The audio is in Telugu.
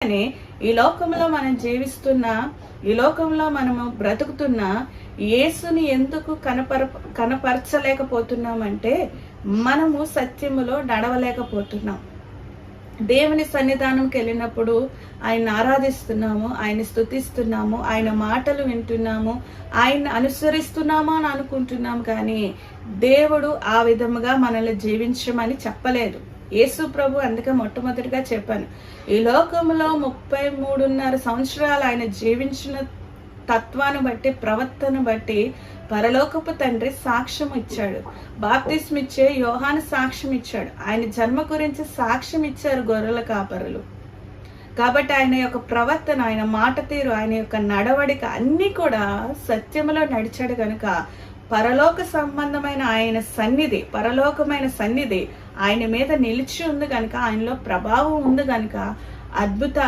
అందుకని ఈ లోకంలో మనం జీవిస్తున్నా, ఈ లోకంలో మనము బ్రతుకుతున్నా యేసుని ఎందుకు కనపరచలేకపోతున్నామంటే మనము సత్యములో నడవలేకపోతున్నాం. దేవుని సన్నిధానంకి వెళ్ళినప్పుడు ఆయన ఆరాధిస్తున్నాము, ఆయన స్తుతిస్తున్నాము, ఆయన మాటలు వింటున్నాము, ఆయన అనుసరిస్తున్నాము అని అనుకుంటున్నాం. కానీ దేవుడు ఆ విధముగా మనల్ని జీవించమని చెప్పలేదు. యేసు ప్రభు అందుకే మొట్టమొదటిగా చెప్పాను, ఈ లోకంలో 33.5 సంవత్సరాలు ఆయన జీవించిన తత్వాన్ని బట్టి, ప్రవర్తన బట్టి పరలోకపు తండ్రి సాక్ష్యం ఇచ్చాడు. బాప్తిస్మ ఇచ్చే యోహాను సాక్ష్యం ఇచ్చాడు. ఆయన జన్మ గురించి సాక్ష్యం ఇచ్చారు గొర్రెల కాపరులు. కాబట్టి ఆయన యొక్క ప్రవర్తన, ఆయన మాట తీరు, ఆయన యొక్క నడవడిక అన్నీ కూడా సత్యములో నడిచాడు కనుక పరలోక సంబంధమైన ఆయన సన్నిధి, పరలోకమైన సన్నిధి ఆయన మీద నిలిచి ఉంది కనుక, ఆయనలో ప్రభావం ఉంది కనుక అద్భుతాలు